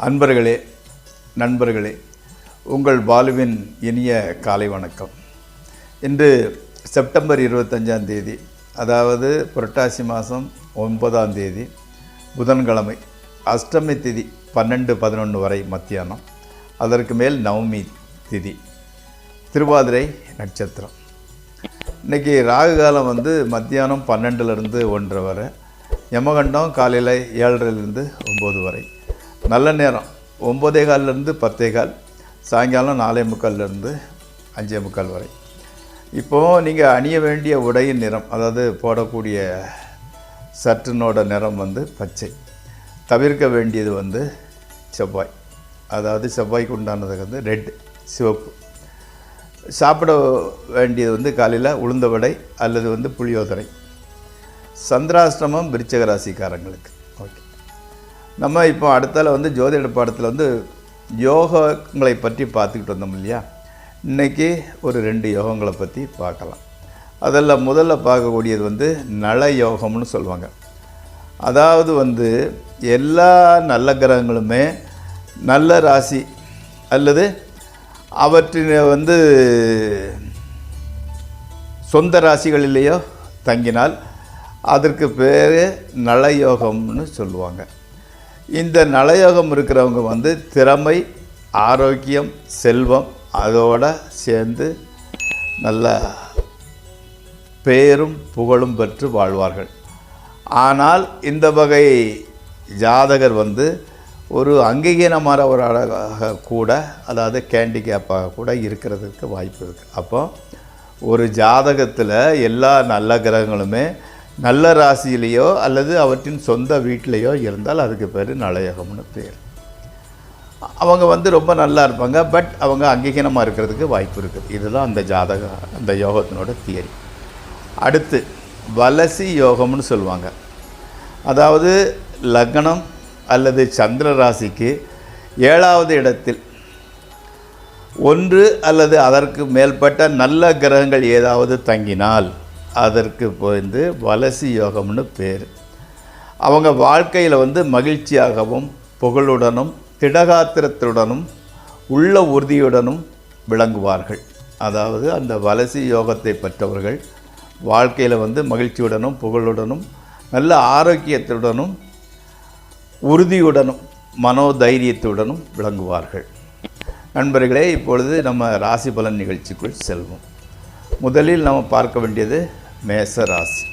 அன்பர்களே, நண்பர்களே, உங்கள் பாலுவின் இனிய காலை வணக்கம். இன்று செப்டம்பர் 25ஆம் தேதி, அதாவது புரட்டாசி மாதம் 9ஆம் தேதி புதன்கிழமை, அஷ்டமி திதி 12-11 வரை மத்தியானம். அதற்கு மேல் நவமி திதி, திருவாதிரை நட்சத்திரம். இன்றைக்கி ராகு காலம் மத்தியானம் 12லேருந்து 1:30 வரை, யமகண்டம் காலையில் 7:30லேருந்து 9 வரை, நல்ல நேரம் 9:15லேருந்து 10:15, சாயங்காலம் 4:45லேருந்து 5:45 வரை. இப்போது நீங்கள் அணிய வேண்டிய உடையின் நிறம், அதாவது போடக்கூடிய சற்றினோட நிறம் பச்சை. தவிர்க்க வேண்டியது செவ்வாய், அதாவது செவ்வாய்க்கு உண்டானது ரெட், சிவப்பு. சாப்பிட வேண்டியது காலையில் உளுந்த வடை அல்லது புளியோதரை. சந்திராஷ்டமம் விருச்சிக ராசிக்காரங்களுக்கு. ஓகே, நம்ம இப்போ அடுத்தால ஜோதிட பாடத்தில் யோகங்களை பற்றி பார்த்துக்கிட்டு வந்தோம் இல்லையா? இன்றைக்கி ஒரு 2 யோகங்களை பற்றி பார்க்கலாம். அதில் முதல்ல பார்க்கக்கூடியது நல யோகம்னு சொல்லுவாங்க. அதாவது எல்லா நல்ல கிரகங்களுமே நல்ல ராசி அல்லது அவற்றின் சொந்த ராசிகளிலேயோ தங்கினால் அதற்கு பேர் நலயோகம்னு சொல்லுவாங்க. இந்த நலயோகம் இருக்கிறவங்க திறமை, ஆரோக்கியம், செல்வம் அதோடு சேர்ந்து நல்ல பேரும் புகழும் பெற்று வாழ்வார்கள். ஆனால் இந்த வகை ஜாதகர் ஒரு அங்கீகீனமானவராக கூட, அதாவது கேண்டிகேப்பாக கூட இருக்கிறதுக்கு வாய்ப்பு இருக்குது. அப்போ ஒரு ஜாதகத்தில் எல்லா நல்ல கிரகங்களுமே நல்ல ராசியிலேயோ அல்லது அவற்றின் சொந்த வீட்டிலையோ இருந்தால் அதுக்கு பேர் நலயோகம்னு பேர். அவங்க ரொம்ப நல்லா இருப்பாங்க, பட் அவங்க அங்கீகீனமாக இருக்கிறதுக்கு வாய்ப்பு இருக்குது. இதுதான் அந்த யோகத்தினோட தியரி. அடுத்து வலசி யோகம்னு சொல்லுவாங்க. அதாவது லக்னம் அல்லது சந்திர ராசிக்கு 7வது இடத்தில் 1 அல்லது அதற்கு மேற்பட்ட நல்ல கிரகங்கள் ஏதாவது தங்கினால் அதற்கு வலசி யோகம்னு பேர். அவங்க வாழ்க்கையில் மகிழ்ச்சியாகவும் புகழுடனும் திடகாத்திரத்துடனும் உள்ள உறுதியுடனும் விளங்குவார்கள். அதாவது அந்த வலசி யோகத்தை பெற்றவர்கள் வாழ்க்கையில் மகிழ்ச்சியுடனும் புகழுடனும் நல்ல ஆரோக்கியத்துடனும் உறுதியுடனும் மனோதைரியத்துடனும் விளங்குவார்கள். நண்பர்களே, இப்பொழுது நம்ம ராசி பலன் நிகழ்ச்சிக்குள் செல்வோம். முதலில் நம்ம பார்க்க வேண்டியது மேச ராசி.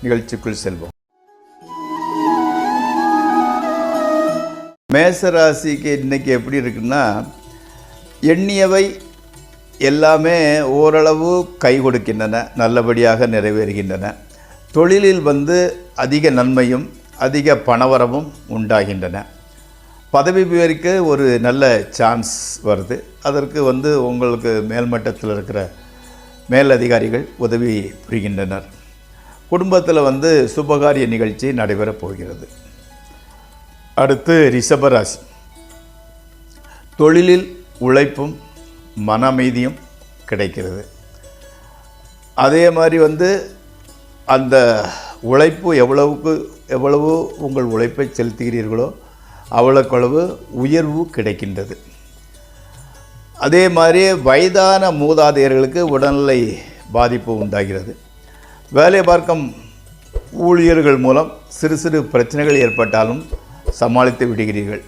நிகழ்ச்சிக்குள் செல்வோம். மேச ராசிக்கு இன்றைக்கி எப்படி இருக்குன்னா, எண்ணியவை எல்லாமே ஓரளவு கை கொடுக்கின்றன, நல்லபடியாக நிறைவேறுகின்றன. தொழிலில் அதிக நன்மையும் அதிக பணவரவும் உண்டாகின்றன. பதவி உயர்வுக்கு ஒரு நல்ல சான்ஸ் வருது. அதற்கு உங்களுக்கு மேல்மட்டத்தில் இருக்கிற மேலதிகாரிகள் உதவி புரிகின்றனர். குடும்பத்தில் சுபகாரிய நிகழ்ச்சி நடைபெறப் போகிறது. அடுத்து ரிஷபராசி. தொழிலில் உழைப்பும் மன அமைதியும் கிடைக்கிறது. அதே மாதிரி அந்த உழைப்பு எவ்வளவு உங்கள் உழைப்பை செலுத்துகிறீர்களோ அவ்வளவு உயர்வு கிடைக்கின்றது. அதே மாதிரி வயதான மூதாதையர்களுக்கு உடல்நிலை பாதிப்பு உண்டாகிறது. வேலை பார்க்கும் ஊழியர்கள் மூலம் சிறு சிறு பிரச்சனைகள் ஏற்பட்டாலும் சமாளித்து விடுகிறீர்கள்.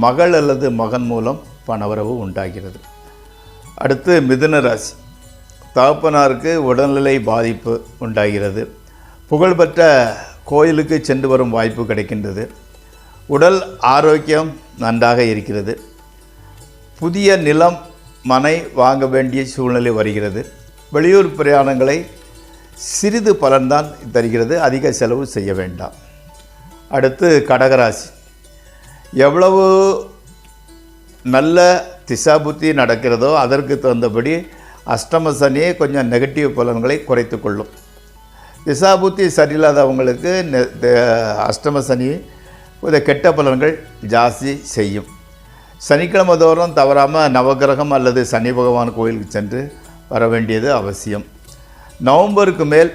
மகள் அல்லது மகன் மூலம் பணவரவு உண்டாகிறது. அடுத்து மிதுன ராசி. தகப்பனாருக்கு உடல்நிலை பாதிப்பு உண்டாகிறது. புகழ்பெற்ற கோயிலுக்கு சென்று வரும் வாய்ப்பு கிடைக்கின்றது. உடல் ஆரோக்கியம் நன்றாக இருக்கிறது. புதிய நிலம், மனை வாங்க வேண்டிய சூழ்நிலை வருகிறது. வெளியூர் பிரயாணங்களை சிறிது பலன்தான் தருகிறது, அதிக செலவு செய்ய வேண்டாம். அடுத்து கடகராசி. எவ்வளவு நல்ல திசாபுத்தி நடக்கிறதோ அதற்கு தகுந்தபடி அஷ்டம சனியே கொஞ்சம் நெகட்டிவ் பலன்களை குறைத்து கொள்ளும். திசாபுத்தி சரியில்லாதவங்களுக்கு அஷ்டம சனி கொஞ்சம் கெட்ட பலன்கள் ஜாஸ்தி செய்யும். சனிக்கிழமை தோறும் தவறாமல் நவகிரகம் அல்லது சனி பகவான் கோயிலுக்கு சென்று வர வேண்டியது அவசியம். நவம்பருக்கு மேல்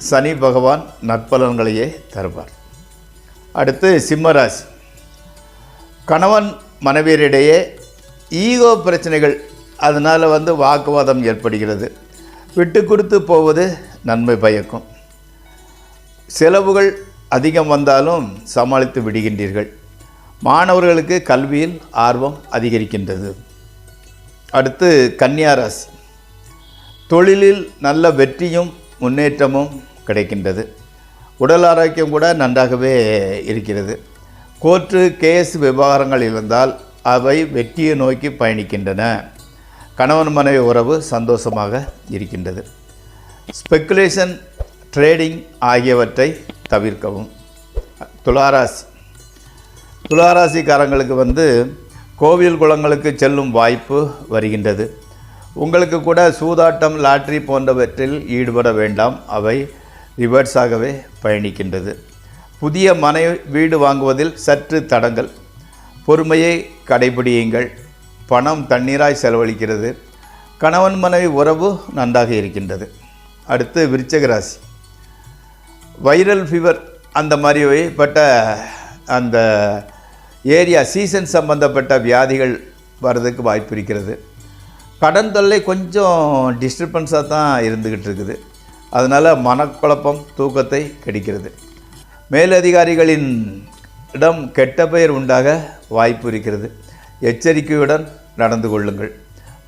சனி பகவான் நற்பலன்களையே தருவார். அடுத்து சிம்மராசி. கணவன் மனைவியரிடையே ஈகோ பிரச்சனைகள், அதனால் வாக்குவாதம் ஏற்படுகிறது. விட்டு கொடுத்து போவது நன்மை பயக்கும். செலவுகள் அதிகம் வந்தாலும் சமாளித்து விடுகின்றீர்கள். மாணவர்களுக்கு கல்வியில் ஆர்வம் அதிகரிக்கின்றது. அடுத்து கன்னியா ராசி. தொழிலில் நல்ல வெற்றியும் முன்னேற்றமும் கிடைக்கின்றது. உடல் ஆரோக்கியம் கூட நன்றாகவே இருக்கிறது. கோர்ட்டு கேஸ் விவகாரங்கள் இருந்தால் அவை வெற்றியை நோக்கி பயணிக்கின்றன. கணவன் மனைவி உறவு சந்தோஷமாக இருக்கின்றது. ஸ்பெக்குலேஷன், ட்ரேடிங் ஆகியவற்றை தவிர்க்கவும். துளாராசி. துளாராசிக்காரங்களுக்கு கோவில் குளங்களுக்கு செல்லும் வாய்ப்பு வருகின்றது. உங்களுக்கு கூட சூதாட்டம், லாட்ரி போன்றவற்றில் ஈடுபட வேண்டாம். அவை ரிவர்ஸாகவே பயணிக்கின்றது. புதிய மனை வீடு வாங்குவதில் சற்று தடங்கள். பொறுமையை கடைபிடியுங்கள். பணம் தண்ணீராய் செலவழிக்கிறது. கணவன் மனைவி உறவு நன்றாக இருக்கின்றது. அடுத்து விருச்சிக ராசி. வைரல் ஃபீவர் அந்த மாதிரிப்பட்ட அந்த ஏரியா சீசன் சம்பந்தப்பட்ட வியாதிகள் வர்றதுக்கு வாய்ப்பு இருக்கிறது. கடன் தொல்லை கொஞ்சம் டிஸ்டர்பன்ஸாக தான் இருந்துக்கிட்டு இருக்குது. அதனால் மனக்குழப்பம் தூக்கத்தை கெடுக்கிறது. மேலதிகாரிகளின் இடம் கெட்ட பெயர் உண்டாக வாய்ப்பு இருக்கிறது. எச்சரிக்கையுடன் நடந்து கொள்ளுங்கள்.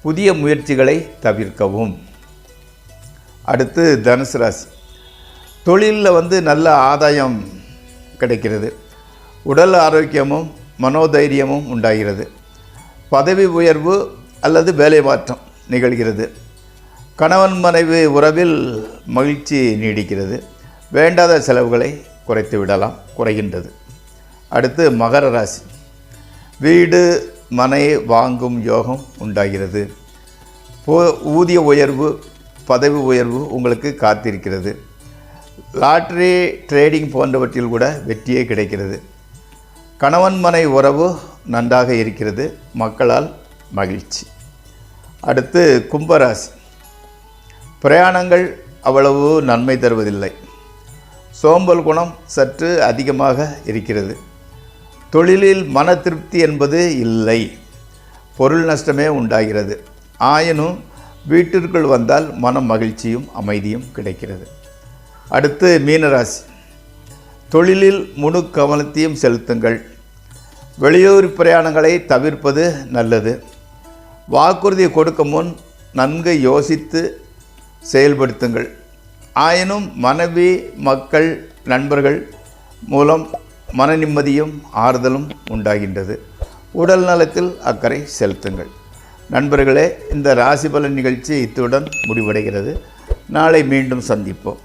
புதிய முயற்சிகளை தவிர்க்கவும். அடுத்து தனுசு ராசி. தொழிலில் நல்ல ஆதாயம் கிடைக்கிறது. உடல் ஆரோக்கியமும் மனோதைரியமும் உண்டாகிறது. பதவி உயர்வு அல்லது வேலை மாற்றம் நிகழ்கிறது. கணவன் மனைவி உறவில் மகிழ்ச்சி நீடிக்கிறது. வேண்டாத செலவுகளை குறைத்து விடலாம், குறைகின்றது. அடுத்து மகர ராசி. வீடு மனை வாங்கும் யோகம் உண்டாகிறது. ஊதிய உயர்வு, பதவி உயர்வு உங்களுக்கு காத்திருக்கிறது. லாட்ரி, ட்ரேடிங் போன்றவற்றில் கூட வெற்றியே கிடைக்கிறது. கணவன் மனை உறவு நன்றாக இருக்கிறது. மக்களால் மகிழ்ச்சி. அடுத்து கும்பராசி. பிரயாணங்கள் அவ்வளவு நன்மை தருவதில்லை. சோம்பல் குணம் சற்று அதிகமாக இருக்கிறது. தொழிலில் மன திருப்தி என்பது இல்லை. பொருள் நஷ்டமே உண்டாகிறது. ஆயினும் வீட்டிற்குள் வந்தால் மன மகிழ்ச்சியும் அமைதியும் கிடைக்கிறது. அடுத்து மீனராசி. தொழிலில் முழு கவனத்தையும் செலுத்துங்கள். வெளியூர் பிரயாணங்களை தவிர்ப்பது நல்லது. வாக்குறுதி கொடுக்கும் முன் நன்கு யோசித்து செயல்படுத்துங்கள். ஆயினும் மனைவி, மக்கள், நண்பர்கள் மூலம் மன நிம்மதியும் ஆறுதலும் உண்டாகின்றது. உடல் நலத்தில் அக்கறை செலுத்துங்கள். நண்பர்களே, இந்த ராசி பலன் நிகழ்ச்சி இத்துடன் முடிவடைகிறது. நாளை மீண்டும் சந்திப்போம்.